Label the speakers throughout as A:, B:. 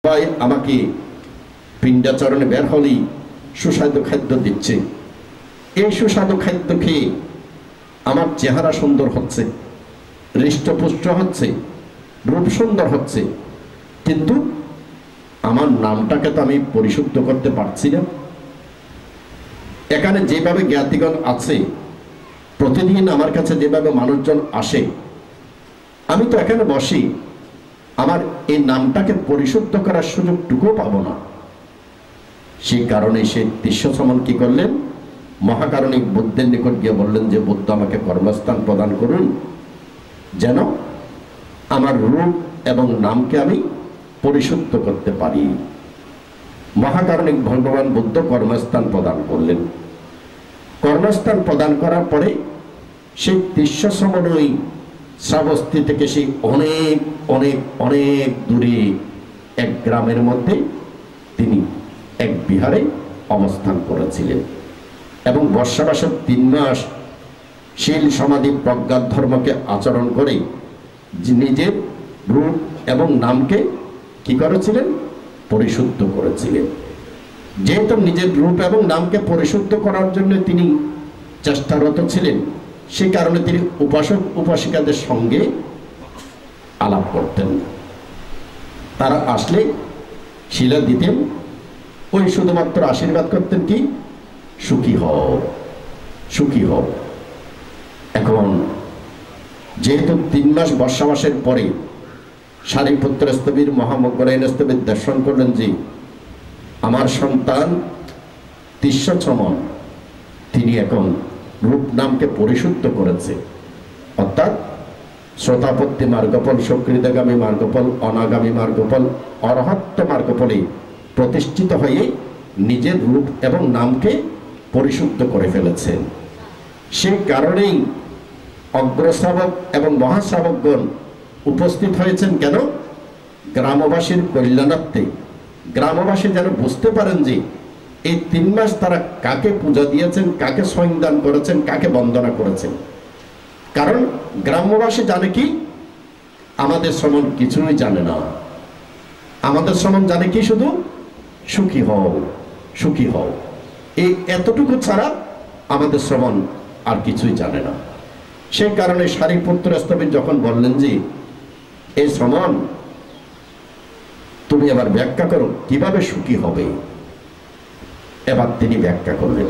A: সবাই আমাকে পিণ্ডাচরণে বের হলেই সুস্বাদু খাদ্য দিচ্ছে। এই সুস্বাদু খাদ্য খেয়ে আমার চেহারা সুন্দর হচ্ছে, হৃষ্টপুষ্ট হচ্ছে, রূপ সুন্দর হচ্ছে, কিন্তু আমার নামটাকে তো আমি পরিশুদ্ধ করতে পারছি না। এখানে যেভাবে জ্ঞাতিগণ আছে, প্রতিদিন আমার কাছে যেভাবে মানুষজন আসে, আমি তো এখানে বসি, আমার এই নামটাকে পরিশুদ্ধ করার সুযোগটুকুও পাবো না। সেই কারণে সে তিষ্যসমন কি করলেন, মহাকারণিক বুদ্ধের নিকট গিয়ে বললেন যে বুদ্ধ আমাকে কর্মস্থান প্রদান করুন, যেন আমার রূপ এবং নামকে আমি পরিশুদ্ধ করতে পারি। মহাকারণিক ভগবান বুদ্ধ কর্মস্থান প্রদান করলেন। কর্মস্থান প্রদান করার পরে সেই তিষ্যসমনই শ্রাবস্তী থেকে সেই অনেক অনেক অনেক দূরে এক গ্রামের মধ্যে তিনি এক বিহারে অবস্থান করেছিলেন এবং বর্ষাবাসের 3 মাস শীল সমাধি প্রজ্ঞাত ধর্মকে আচরণ করে নিজের রূপ এবং নামকে কি করেছিলেন, পরিশুদ্ধ করেছিলেন। যেহেতু নিজের রূপ এবং নামকে পরিশুদ্ধ করার জন্য তিনি চেষ্টারত ছিলেন, সে কারণে তিনি উপাসক উপাসিকাদের সঙ্গে আলাপ করতেন। তারা আসলে শিলা দিতেন, ওই শুধুমাত্র আশীর্বাদ করতেন কি, সুখী হও, সুখী হও। এখন যেহেতু 3 মাস বর্ষাবাসের পরে সারিপুত্র স্থবির মহামগ্গরায়ণ স্থবির দর্শন করলেন যে আমার সন্তান তিষ্যসমন তিনি এখন রূপ নামকে পরিশুদ্ধ করেছে, অর্থাৎ শ্রোতাপত্তি মার্গফল, সক্রিয়গামী মার্গফল, অনাগামী মার্গফল, অরহত্ত মার্গফলে প্রতিষ্ঠিত হয়ে নিজের রূপ এবং নামকে পরিশুদ্ধ করে ফেলেছেন। সেই কারণেই অগ্রশ্রাবক এবং মহাশ্রাবকগণ উপস্থিত হয়েছেন। কেন? গ্রামবাসীর কল্যাণার্থে। গ্রামবাসী যেন বুঝতে পারেন যে এই 3 মাস তারা কাকে পূজা দিয়েছেন, কাকে সৈন্দান করেছেন, কাকে বন্দনা করেছেন। কারণ গ্রামবাসী জানে কি, আমাদের শ্রমণ কিছুই জানে না। আমাদের শ্রমণ জানে কি, শুধু সুখী হও, সুখী হও, এই এতটুকু ছাড়া আমাদের শ্রমণ আর কিছুই জানে না। সেই কারণে সারিপুত্র স্থবির যখন বললেন যে এই শ্রমণ তুমি এবার ব্যাখ্যা করো কিভাবে সুখী হবে, এবার তিনি ব্যাখ্যা করলেন।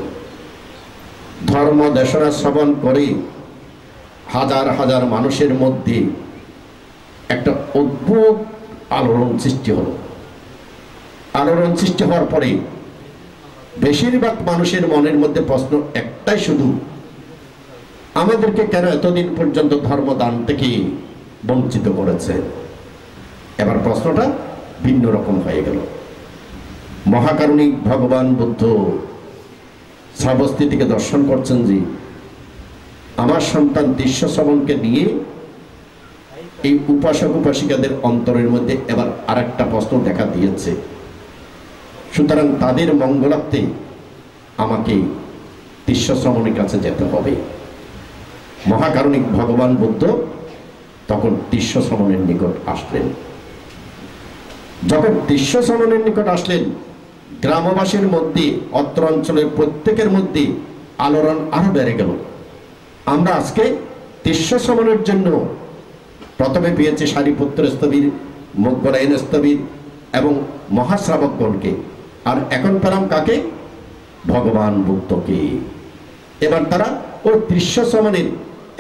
A: ধর্ম দেশনা শ্রবণ করে হাজার হাজার মানুষের মধ্যে একটা অদ্ভুত আলোড়ন সৃষ্টি হলো। আলোড়ন সৃষ্টি হওয়ার পরে বেশিরভাগ মানুষের মনের মধ্যে প্রশ্ন একটাই, শুধু আমাদেরকে কেন এতদিন পর্যন্ত ধর্মদান থেকে বঞ্চিত করেছে। এবার প্রশ্নটা ভিন্ন রকম হয়ে গেল। মহাকারণিক ভগবান বুদ্ধ শ্রাবস্তী থেকে দর্শন করছেন যে আমার সন্তান তিষ্যসমনকে নিয়ে এই উপাসক উপাসিকাদের অন্তরের মধ্যে এবার আরেকটা প্রশ্ন দেখা দিয়েছে। সুতরাং তাদের মঙ্গলার্থে আমাকে তিষ্যসমনের কাছে যেতে হবে। মহাকারণিক ভগবান বুদ্ধ তখন তিষ্যসমনের নিকট আসলেন। যখন তিষ্যসমনের নিকট আসলেন, গ্রামবাসীর মধ্যে, অত্র অঞ্চলের প্রত্যেকের মধ্যে আলোড়ন আরো বেড়ে গেল। আমরা আজকে তিষ্যসমনের জন্য প্রথমে পেয়েছি সারিপুত্র স্থবির, মগ্গরায়ণ স্থবির এবং মহাশ্রাবকগণকে, আর এখন পেলাম কাকে? ভগবান বুদ্ধকে। এবার তারা ওই তিষ্যসমনের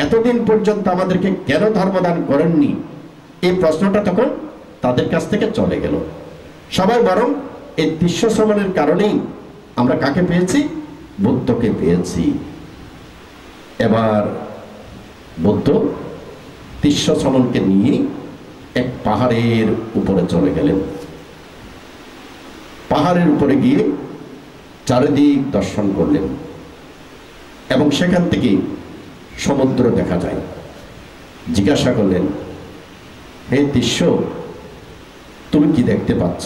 A: এতদিন পর্যন্ত আমাদেরকে কেন ধর্মদান করেননি, এই প্রশ্নটা তখন তাদের কাছ থেকে চলে গেল। সবাই বরং এই তিষ্যসমনের কারণেই আমরা কাকে পেয়েছি? বুদ্ধকে পেয়েছি। এবার বুদ্ধ তিষ্যসমনকে নিয়ে এক পাহাড়ের উপরে চলে গেলেন। পাহাড়ের উপরে গিয়ে চারিদিক দর্শন করলেন এবং সেখান থেকে সমুদ্র দেখা যায়। জিজ্ঞাসা করলেন, হে তিষ্য, তুমি কি দেখতে পাচ্ছ?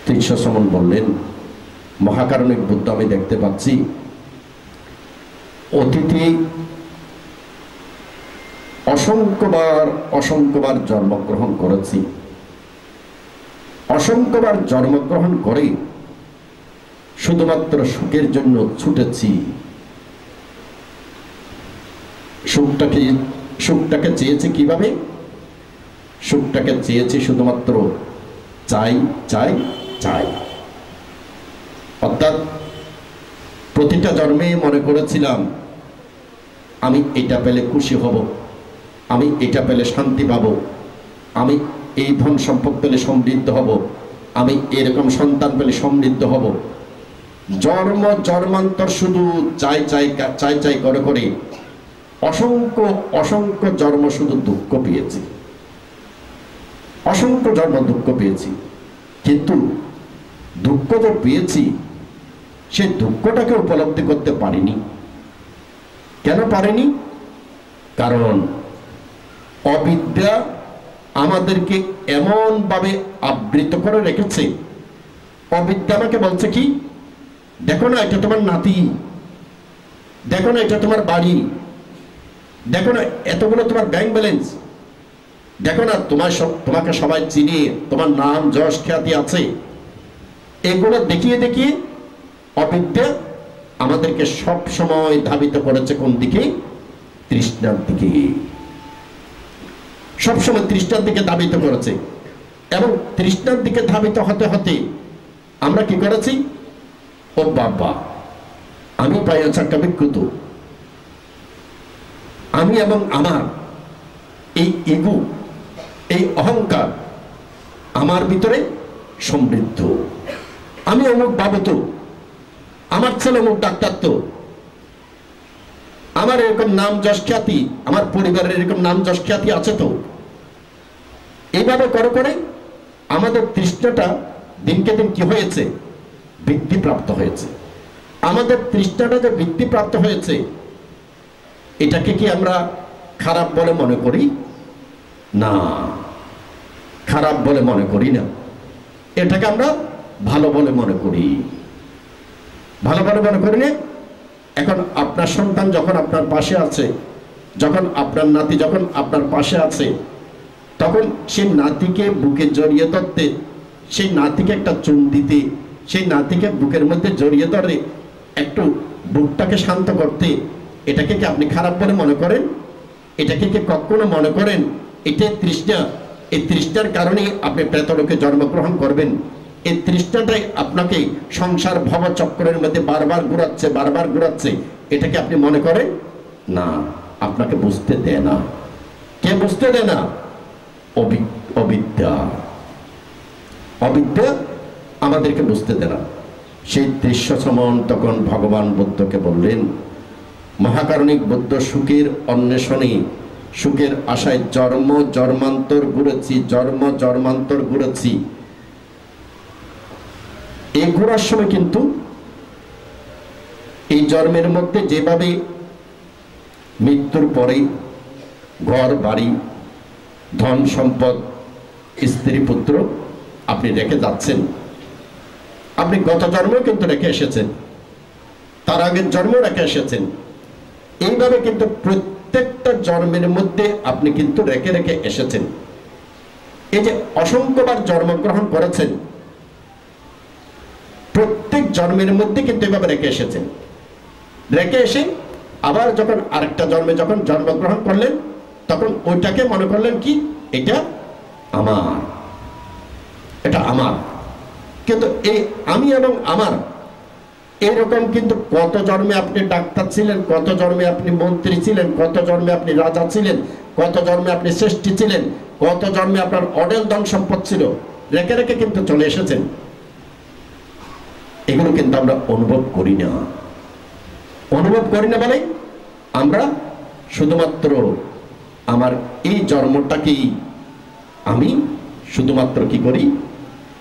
A: তিষ্যসমন বললেন, মহাকারণিক বুদ্ধ, আমি দেখতে পাচ্ছি অতীতে অসংখ্যবার অসংখ্যবার জন্মগ্রহণ করেছি, অসংখ্যবার জন্মগ্রহণ করে শুধুমাত্র সুখের জন্য ছুটেছি। সুখটাকে চেয়েছি কিভাবে? সুখটাকে চেয়েছি শুধুমাত্র চাই চাই চাই। অর্থাৎ প্রতিটা জন্মে মনে করেছিলাম আমি এটা পেলে খুশি হব, আমি এটা পেলে শান্তি পাব, আমি এই ধন সম্পদ পেলে সমৃদ্ধ হব, আমি এরকম সন্তান পেলে সমৃদ্ধ হব। জন্ম জন্মান্তর শুধু চাই চাই চাই চাই করে করে অসংখ্য অসংখ্য জন্ম শুধু দুঃখ পেয়েছি, অসংখ্য জন্ম দুঃখ পেয়েছি। কিন্তু দুঃখ যে পেয়েছি সেই দুঃখটাকে উপলব্ধি করতে পারিনি। কেন পারিনি? কারণ অবিদ্যা আমাদেরকে এমনভাবে আবৃত করে রেখেছে। অবিদ্যা আমাকে বলছে কি, দেখো না এটা তোমার নাতি, দেখো না এটা তোমার বাড়ি, দেখো না এতগুলো তোমার ব্যাংক ব্যালেন্স, দেখো না তোমাকে সবাই চিনে, তোমার নাম যশ খ্যাতি আছে। এগুলো দেখিয়ে দেখিয়ে অবিদ্যা আমাদেরকে সব সময় ধাবিত করেছে কোন দিকে? তৃষ্ণার দিকে। সবসময় তৃষ্ণার দিকে ধাবিত করেছে। এবং তৃষ্ণার দিকে ধাবিত হতে হতে আমরা কি করেছি? ও বাবা, আমি পাইয়াছা বিকৃত, আমি এবং আমার এই ইগো, এই অহংকার আমার ভিতরে সমৃদ্ধ। আমি অমুক বাবু তো, আমার ছেলে অমুক ডাক্তার তো, আমার এরকম নাম যশ খ্যাতি, আমার পরিবারের এরকম নাম যশ খ্যাতি আছে তো। এইভাবে করে করে আমাদের তৃষ্ণাটা দিনকে দিন কি হয়েছে? বৃদ্ধিপ্রাপ্ত হয়েছে। আমাদের তৃষ্ণাটা যে বৃদ্ধিপ্রাপ্ত হয়েছে, এটাকে কি আমরা খারাপ বলে মনে করি? না, খারাপ বলে মনে করি না, এটাকে আমরা ভালো বলে মনে করি। ভালো বলে মনে করি না। এখন আপনার সন্তান যখন আপনার পাশে আছে, যখন আপনার নাতি যখন আপনার পাশে আছে, তখন সেই নাতিকে বুকে জড়িয়ে ধরতে, সেই নাতিকে একটা চুম দিতে, সেই নাতিকে বুকের মধ্যে জড়িয়ে ধরে একটু বুকটাকে শান্ত করতে, এটাকে কি আপনি খারাপ বলে মনে করেন? এটাকে কি কখনো মনে করেন এটাই তৃষ্ণা? এই তৃষ্ণার কারণেই আপনি প্রেতলোকে জন্মগ্রহণ করবেন। এই তৃষ্ণাটাই আপনাকে সংসার ভবচক্রের মধ্যে বারবার ঘুরাচ্ছে, বারবার ঘুরাচ্ছে। এটাকে আপনি মনে করেন না, আপনাকে বুঝতে দেয় না। কে বুঝতে দেয় না? অবিদ্যা। অবিদ্যা আমাদেরকে বুঝতে দেয় না। সেই দৃশ্য সমন তখন ভগবান বুদ্ধকে বললেন, মহাকারণিক বুদ্ধ সুখের অন্বেষণে, সুখের আশায় জন্ম জন্মান্তর ঘুরেছি, জন্ম জন্মান্তর ঘুরেছি। এই ঘোরার সময় কিন্তু এই জন্মের মধ্যে যেভাবে মৃত্যুর পরে ঘর বাড়ি ধন সম্পদ স্ত্রী পুত্র আপনি রেখে যাচ্ছেন, আপনি গত জন্মেও কিন্তু রেখে এসেছেন, তার আগের জন্মেও রেখে এসেছেন। এইভাবে কিন্তু প্রত্যেকটা জন্মের মধ্যে আপনি কিন্তু রেখে রেখে এসেছেন। এই যে অসংখ্যবার জন্মগ্রহণ করেছেন, প্রত্যেক জন্মের মধ্যে কিন্তু এভাবে রেখে এসেছেন। রেখে এসে আবার যখন আরেকটা জন্মে যখন জন্মগ্রহণ করলেন, তখন ওইটাকে মনে করলেন কি, এটা আমার, এটা আমার। কিন্তু এই আমি এবং আমার এরকম কিন্তু কত জন্মে আপনি ডাক্তার ছিলেন, কত জন্মে আপনি মন্ত্রী ছিলেন, কত জন্মে আপনি রাজা ছিলেন, কত জন্মে আপনি শ্রেষ্ঠী ছিলেন, কত জন্মে আপনার অডেল ধন সম্পদ ছিল, রেখে রেখে কিন্তু চলে এসেছেন। এগুলো কিন্তু আমরা অনুভব করি না। অনুভব করি না বলে আমরা শুধুমাত্র আমার এই জন্মটাকেই আমি শুধুমাত্র কি করি,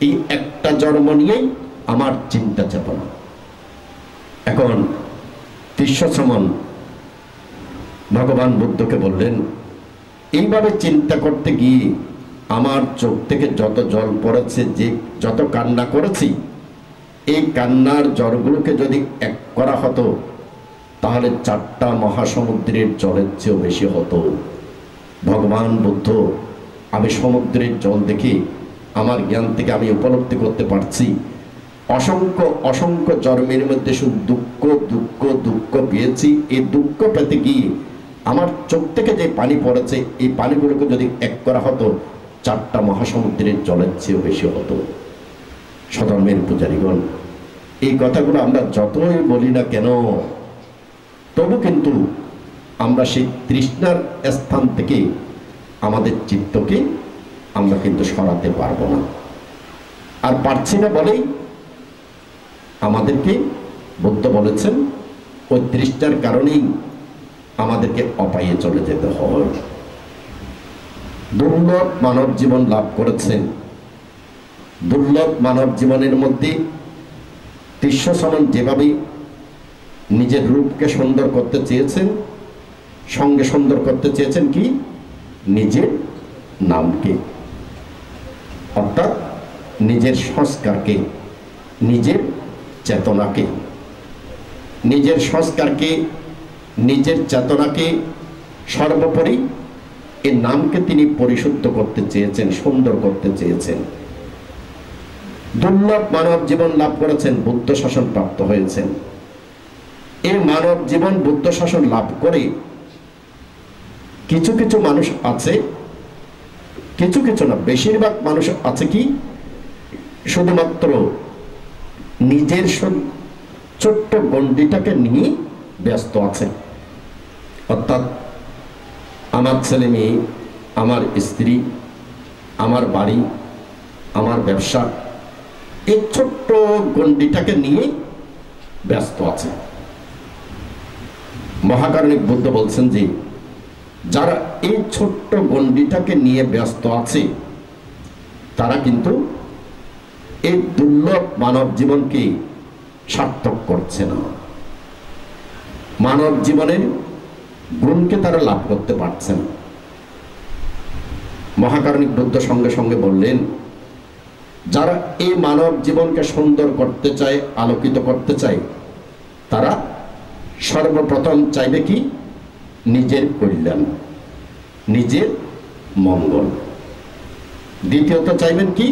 A: এই একটা জন্ম নিয়েই আমার চিন্তা চেতনা। এখন তিস্যসমন ভগবান বুদ্ধকে বললেন, এইভাবে চিন্তা করতে গিয়ে আমার চোখ থেকে যত জল পড়েছে, যে যত কান্না করেছি, এই কান্নার জলগুলোকে যদি এক করা হতো তাহলে 4টা মহাসমুদ্রের জলের চেয়েও বেশি হতো। ভগবান বুদ্ধ, আমি সমুদ্রের জল দেখে আমার জ্ঞান থেকে আমি উপলব্ধি করতে পারছি অসংখ্য অসংখ্য জন্মের মধ্যে শুধু দুঃখ দুঃখ দুঃখ পেয়েছি। এই দুঃখ পেতে গিয়ে আমার চোখ থেকে যে পানি পড়েছে, এই পানিগুলোকে যদি এক করা হতো 4টা মহাসমুদ্রের জলের চেয়েও বেশি হতো। সধর্মের পূজারীগণ, এই কথাগুলো আমরা যতই বলি না কেন, তবু কিন্তু আমরা সেই তৃষ্ণার স্থান থেকে আমাদের চিত্তকে আমরা কিন্তু সরাতে পারবো না। আর পারছি না বলেই আমাদেরকে বুদ্ধ বলেছেন ওই তৃষ্ণার কারণেই আমাদেরকে অপায়ে চলে যেতে হয়। দুর্লভ মানব জীবন লাভ করেছেন। দুর্লভ মানব জীবনের মধ্যে তিস্যসনন যেভাবে নিজের রূপকে সুন্দর করতে চেয়েছেন, সঙ্গে সুন্দর করতে চেয়েছেন কি নিজের নামকে, অর্থাৎ নিজের সংস্কারকে, নিজের চেতনাকে, নিজের সংস্কারকে, নিজের চেতনাকে, সর্বোপরি এই নামকে তিনি পরিশুদ্ধ করতে চেয়েছেন, সুন্দর করতে চেয়েছেন। দুর্লভ মানব জীবন লাভ করেছেন, বুদ্ধ শাসন প্রাপ্ত হয়েছেন। এই মানব জীবন বুদ্ধ শাসন লাভ করে কিছু কিছু মানুষ আছে, কিছু কিছু না বেশিরভাগ মানুষ আছে কি শুধুমাত্র নিজের ছোট্ট গণ্ডিটাকে নিয়ে ব্যস্ত আছে। অর্থাৎ আমার ছেলে মেয়ে, আমার স্ত্রী, আমার বাড়ি, আমার ব্যবসা, এই ছোট্ট গণ্ডিটাকে নিয়ে ব্যস্ত আছে। মহাকারণিক বুদ্ধ বলছেন যে যারা এই ছোট্ট গণ্ডিটাকে নিয়ে ব্যস্ত আছে তারা কিন্তু এই দুর্লভ মানব জীবনকে সার্থক করছে না, মানব জীবনের গুণকে তারা লাভ করতে পারছে না। মহাকারণিক বুদ্ধ সঙ্গে সঙ্গে বললেন যারা এই মানব জীবনকে সুন্দর করতে চায়, আলোকিত করতে চায়, তারা সর্বপ্রথম চাইবে কি নিজের কল্যাণ, নিজের মঙ্গল। দ্বিতীয়ত চাইবেন কি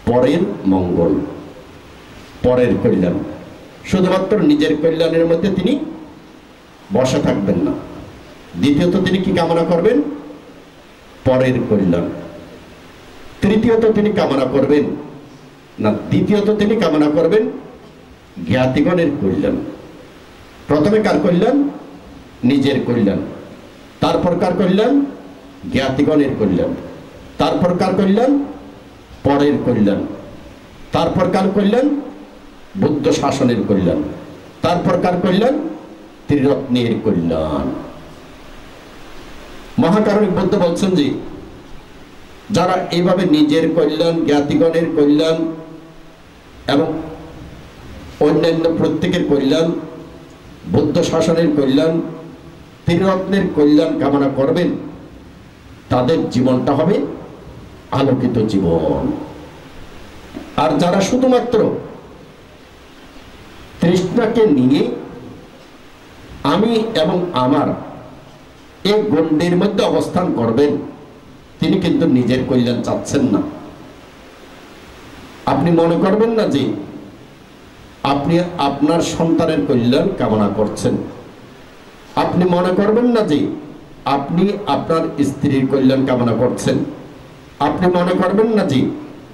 A: পরের মঙ্গল, পরের কল্যাণ। শুধুমাত্র নিজের কল্যাণের মধ্যে তিনি বসে থাকবেন না। দ্বিতীয়ত তিনি কি কামনা করবেন পরের কল্যাণ। তৃতীয়ত তিনি কামনা করবেন না, দ্বিতীয়ত তিনি কামনা করবেন জ্ঞাতিগণের কল্যাণ। প্রথমে কার কল্যাণ নিজের কল্যাণ, তারপর কার কল্যাণ জ্ঞাতিগণের কল্যাণ, তারপর কার কল্যাণ পরের কল্যাণ, তারপর কার কল্যাণ বুদ্ধ শাসনের কল্যাণ, তারপর কার কল্যাণ ত্রিরত্নের কল্যাণ। মহাকারণিক বুদ্ধ বলছেন যে যারা এইভাবে নিজের কল্যাণ, জ্ঞাতিগণের কল্যাণ এবং অন্যান্য প্রত্যেকের কল্যাণ, বুদ্ধ শাসনের কল্যাণ, ত্রিরত্নের কল্যাণ কামনা করবেন, তাদের জীবনটা হবে আলোকিত জীবন। আর যারা শুধুমাত্র তৃষ্ণাকে নিয়ে আমি এবং আমার এই গণ্ডির মধ্যে অবস্থান করবেন, তিনি কিন্তু নিজের কল্যাণ চাচ্ছেন না। আপনি মনে করবেন না যে আপনি আপনার সন্তানের কল্যাণ কামনা করছেন, আপনি মনে করবেন না যে আপনি আপনার স্ত্রীর কল্যাণ কামনা করছেন, আপনি মনে করবেন না যে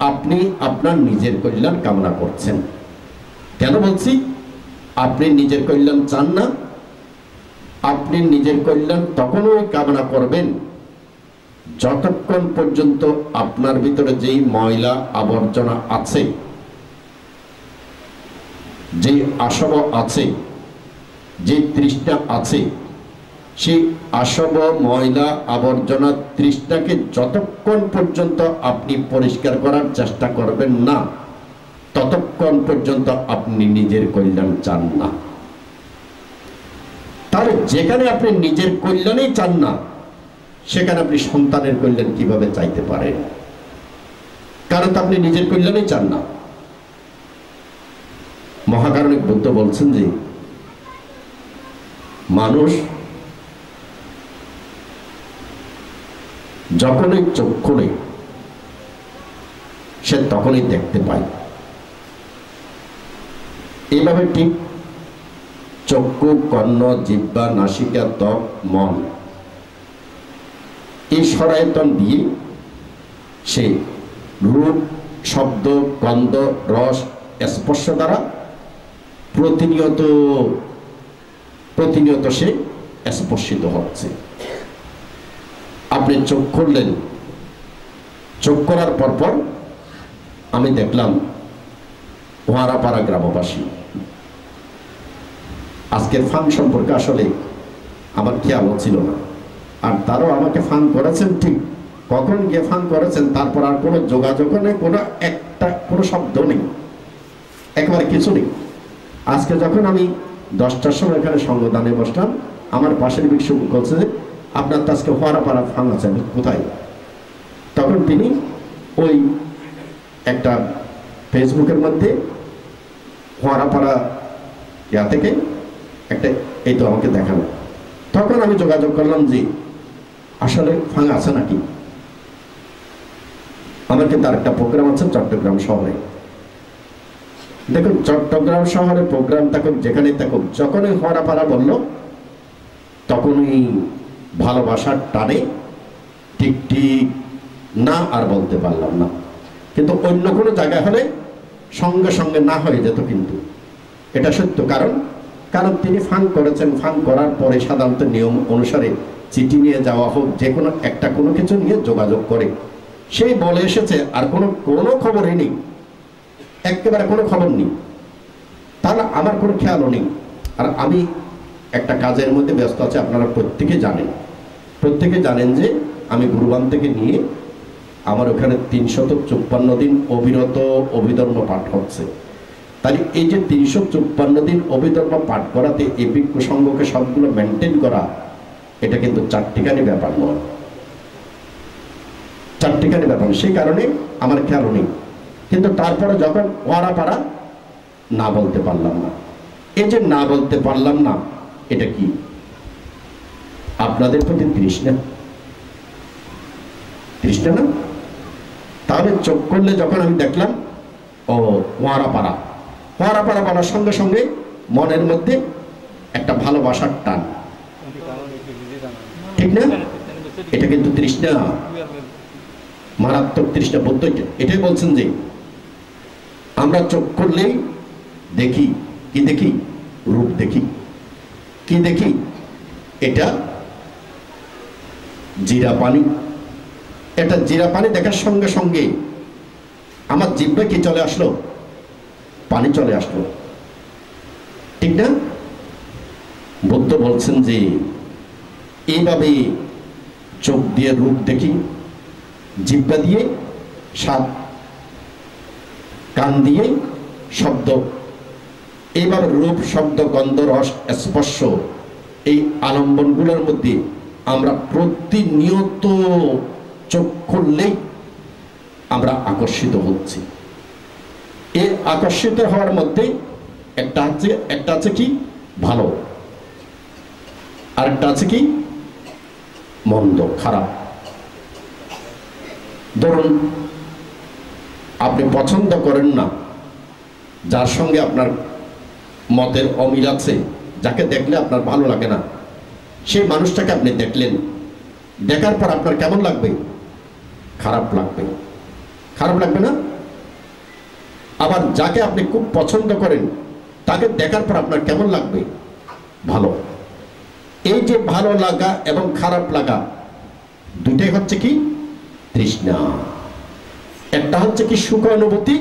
A: আপনি আপনার নিজের কল্যাণ কামনা করছেন। কেন বলছি আপনি নিজের কল্যাণ চান না? আপনি নিজের কল্যাণ তখনই কামনা করবেন যতক্ষণ পর্যন্ত আপনার ভিতরে যেই ময়লা আবর্জনা আছে, যে আসব আছে, যে তৃষ্ণা আছে, সেই আসব ময়লা আবর্জনা তৃষ্ণাকে যতক্ষণ পর্যন্ত আপনি পরিষ্কার করার চেষ্টা করবেন না, ততক্ষণ পর্যন্ত আপনি নিজের কল্যাণ চান না। তাহলে যেখানে আপনি নিজের কল্যাণই চান না, সেখানে আপনি সন্তানের কল্যাণ কিভাবে চাইতে পারেন? কারণ আপনি নিজের কল্যাণই চান না। মহাকারণিক বুদ্ধ বলছেন যে মানুষ যখনই চোখ খুলে সে তখনই দেখতে পায়। এইভাবে ঠিক চক্ষু, কর্ণ, জিহ্বা, নাসিকা, ত্বক, মন এই সরায়তন দিয়ে সে রূপ, শব্দ, গন্ধ, রস, স্পর্শ দ্বারা প্রতিনিয়ত সে স্পর্শিত হচ্ছে। আপনি চোখ খুললেন, চোখ করার পরপর আমি দেখলাম ওয়ারাপাড়া গ্রামবাসী। আজকের ফান সম্পর্কে আসলে আমার খেয়াল ছিল না, আর তারাও আমাকে ফান করেছেন ঠিক। কখন গিয়ে ফান করেছেন তারপর আর কোনো যোগাযোগ নেই, কোনো শব্দ নেই, একেবারে কিছু নেই। আজকে যখন আমি 10টার সময় এখানে সঙ্গদানে বসলাম, আমার পাশের ভিক্ষুক বলছে যে আপনার তো আজকে ওয়ারাপাড়া ফান আছে। কোথায়? তখন তিনি ওই একটা ফেসবুকের মধ্যে ওয়ারাপাড়া থেকে একটা এই তো আমাকে দেখানো। তখন আমি যোগাযোগ করলাম যে আসলে ফাং আছে নাকি। আমার কিন্তু আরেকটা প্রোগ্রাম আছে চট্টগ্রাম শহরে। দেখুন, চট্টগ্রাম শহরে প্রোগ্রাম থাকুক, যেখানেই থাকুক, যখনই ওয়ারাপাড়া বলল তখনই ভালোবাসার টানে ঠিক ঠিক না আর বলতে পারলাম না। কিন্তু অন্য কোনো জায়গায় হলে সঙ্গে সঙ্গে না হয়ে যেত। কিন্তু এটা সত্য, কারণ তিনি ফান করেছেন। ফান করার পরে সাধারণত নিয়ম অনুসারে চিঠি নিয়ে যাওয়া হোক, যে কোনো একটা কোনো কিছু নিয়ে যোগাযোগ করে সেই বলে এসেছে, আর কোনো খবরই নেই, একেবারে কোনো খবর নেই। তাহলে আমার কোনো খেয়ালও নেই। আর আমি একটা কাজের মধ্যে ব্যস্ত আছি, আপনারা প্রত্যেকে জানেন যে আমি গুরুবান থেকে নিয়ে আমার ওখানে 354 দিন অবিরত অভিধর্ম পাঠ হচ্ছে। তাহলে এই যে 354 দিন অভিধর্ম পাঠ করাতে এই ভিক্ষু সংঘকে সবগুলো মেনটেন করা, এটা কিন্তু চারটিখানি ব্যাপার নয়, চারটিখানি ব্যাপার। সেই কারণে আমার খেয়াল নেই। কিন্তু তারপরে যখন ওয়ারাপাড়া না বলতে পারলাম না, এই যে না বলতে পারলাম না, এটা কি আপনাদের প্রতি তৃষ্ণা না? তাহলে চোখ করলে যখন আমি দেখলাম ও ওয়ারাপাড়া বলার সঙ্গে সঙ্গে মনের মধ্যে একটা ভালোবাসার টান, ঠিক না? এটা কিন্তু তৃষ্ণা, মারাত্মক তৃষ্ণা। বুদ্ধ এটাই বলছেন যে আমরা চোখ করলেই দেখি, কি দেখি? রূপ দেখি। কি দেখি? এটা জিরা পানি। এটা জিরা পানি দেখার সঙ্গে সঙ্গে আমার জিহ্বায় কি চলে আসলো? পানি চলে আসলো, ঠিক না? বুদ্ধ বলছেন যে এইভাবে চোখ দিয়ে রূপ দেখি, জিহ্বা দিয়ে স্বাদ, কান দিয়ে শব্দ, এইভাবে রূপ, শব্দ, গন্ধ, রস, স্পর্শ, এই আলম্বনগুলোর মধ্যে আমরা প্রতিনিয়ত চোখ খুললেই আমরা আকর্ষিত হচ্ছি। এই আকর্ষিত হওয়ার মধ্যে একটা আছে কি ভালো, আরেকটা আছে কি মন্দ, খারাপ। ধরুন আপনি পছন্দ করেন না, যার সঙ্গে আপনার মতের অমিল আছে, যাকে দেখলে আপনার ভালো লাগে না, সেই মানুষটাকে আপনি দেখলেন, দেখার পর আপনার কেমন লাগবে? খারাপ লাগবে, খারাপ লাগবে না? আবার যাকে আপনি খুব পছন্দ করেন তাকে দেখার পর আপনার কেমন লাগবে? ভালো। এই যে ভালো লাগা এবং খারাপ লাগা দুইটাই হচ্ছে কি তৃষ্ণা। একটা হচ্ছে কি সুখ অনুভূতি,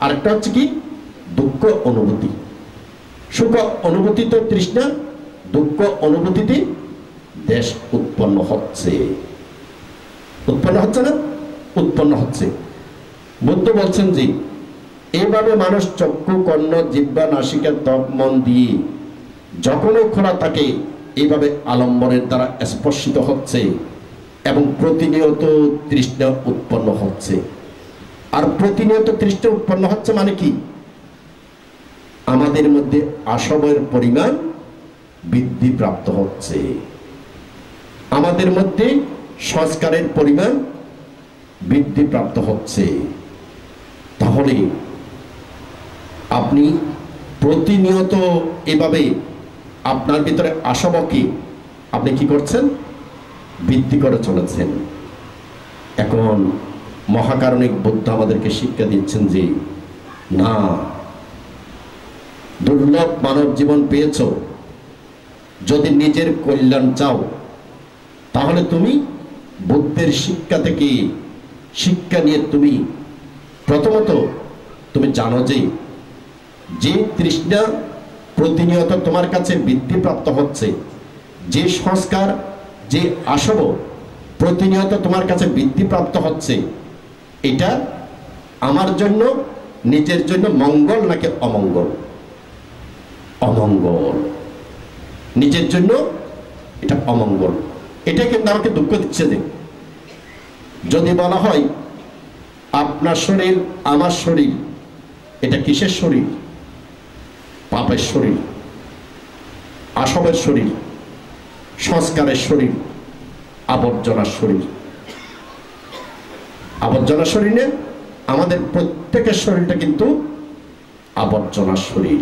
A: আর একটা হচ্ছে কি দুঃখ অনুভূতি। সুখ অনুভূতিতে তৃষ্ণা, দুঃখ অনুভূতিতে দেশ উৎপন্ন হচ্ছে। উৎপন্ন হচ্ছে না? উৎপন্ন হচ্ছে। বুদ্ধ বলছেন যে এইভাবে মানুষ চক্ষু, কর্ণ, জিহ্বা, নাসিকা, ত্বক, মন দিয়ে যখনই খোলা থাকে এইভাবে আলম্বনের দ্বারা স্পর্শিত হচ্ছে এবং প্রতিনিয়ত তৃষ্ণা উৎপন্ন হচ্ছে। আর প্রতিনিয়ত তৃষ্ণা উৎপন্ন হচ্ছে মানে কি? আমাদের মধ্যে আসবের পরিমাণ বৃদ্ধি প্রাপ্ত হচ্ছে, আমাদের মধ্যে সংস্কারের পরিমাণ বৃদ্ধি প্রাপ্ত হচ্ছে। তাহলে আপনি প্রতিনিয়ত এভাবে আপনার ভিতরে আশাবাদকে আপনি কি করছেন? বৃদ্ধি করে চলেছেন। এখন মহাকারণিক বুদ্ধ আমাদেরকে শিক্ষা দিচ্ছেন যে না, দুর্লভ মানব জীবন পেয়েছ, যদি নিজের কল্যাণ চাও তাহলে তুমি বুদ্ধের শিক্ষা থেকে শিক্ষা নিয়ে তুমি প্রথমত তুমি জানো যে তৃষ্ণা প্রতিনিয়ত তোমার কাছে বৃদ্ধিপ্রাপ্ত হচ্ছে, যে সংস্কার যে আসব প্রতিনিয়ত তোমার কাছে বৃদ্ধিপ্রাপ্ত হচ্ছে, এটা আমার জন্য নিজের জন্য মঙ্গল নাকি অমঙ্গল? অমঙ্গল। নিজের জন্য এটা অমঙ্গল। এটা কিন্তু আমাকে দুঃখ দিচ্ছে যে যদি বলা হয় আপনার শরীর আমার শরীর, এটা কিসের শরীর? পাপের শরীর, আসবের শরীর, সংস্কারের শরীর, আবর্জনার শরীর। আবর্জনার শরীরে আমাদের প্রত্যেকের শরীরটা কিন্তু আবর্জনার শরীর।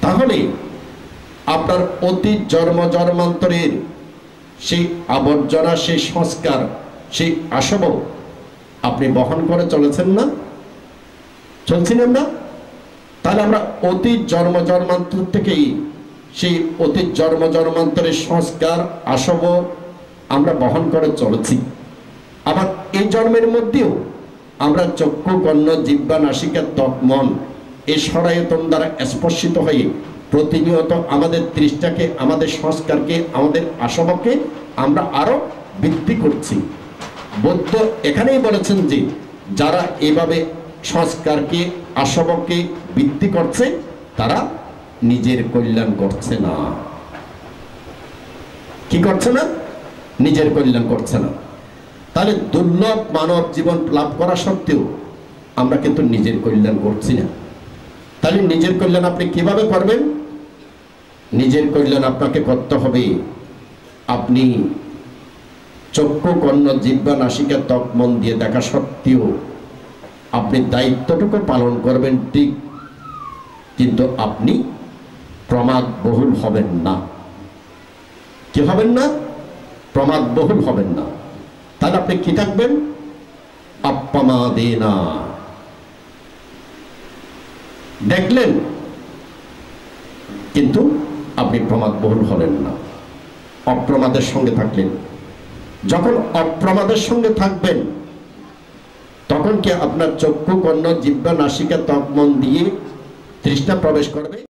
A: তাহলে আপনার অতীত জন্ম জন্মান্তরের সেই আবর্জনা, সেই সংস্কার, সেই আসব আপনি বহন করে চলেছেন না? চলছিলেন না? তাহলে আমরা অতীত জন্ম জন্মান্তর থেকেই সেই অতীত জন্ম জন্মান্তরের সংস্কার আসব আমরা বহন করে চলেছি। আবার এই জন্মের মধ্যেও আমরা চক্ষু কর্ণ জিহ্বা নাসিকা ত্বক মন এই সরায়তন দ্বারা স্পর্শিত হয়ে প্রতিনিয়ত আমাদের তৃষ্ণাকে, আমাদের সংস্কারকে, আমাদের আসবকে আমরা আরো বৃদ্ধি করছি। বুদ্ধ এখানেই বলেছেন যে যারা এভাবে সংস্কারকে, আসবকে বৃদ্ধি করছে তারা নিজের কল্যাণ করছে না। কি করছে না? নিজের কল্যাণ করছে না। তাহলে দুর্লভ মানব জীবন লাভ করা সত্ত্বেও আমরা কিন্তু নিজের কল্যাণ করছি না। তাহলে নিজের কল্যাণ আপনি কিভাবে করবেন? নিজের কল্যাণ আপনাকে করতে হবে আপনি চক্ষু কর্ণ জিহ্বা নাসিকা ত্বক মন দিয়ে দেখা সত্ত্বেও আপনি দায়িত্বটুকু পালন করবেন ঠিক, কিন্তু আপনি প্রমাদ বহুল হবেন না। কি হবেন না? প্রমাদ বহুল হবেন না। তাহলে আপনি কি থাকবেন? অপ্রমাদেনা। দেখলেন কিন্তু আপনি প্রমাদ বহুল হলেন না, অপ্রমাদের সঙ্গে থাকলেন। যখন অপ্রমাদের সঙ্গে থাকবেন তখন কি আপনার চক্ষু কর্ণ জিহ্বা নাসিকা ত্বক মন দিয়ে তৃষ্ণা প্রবেশ করবে?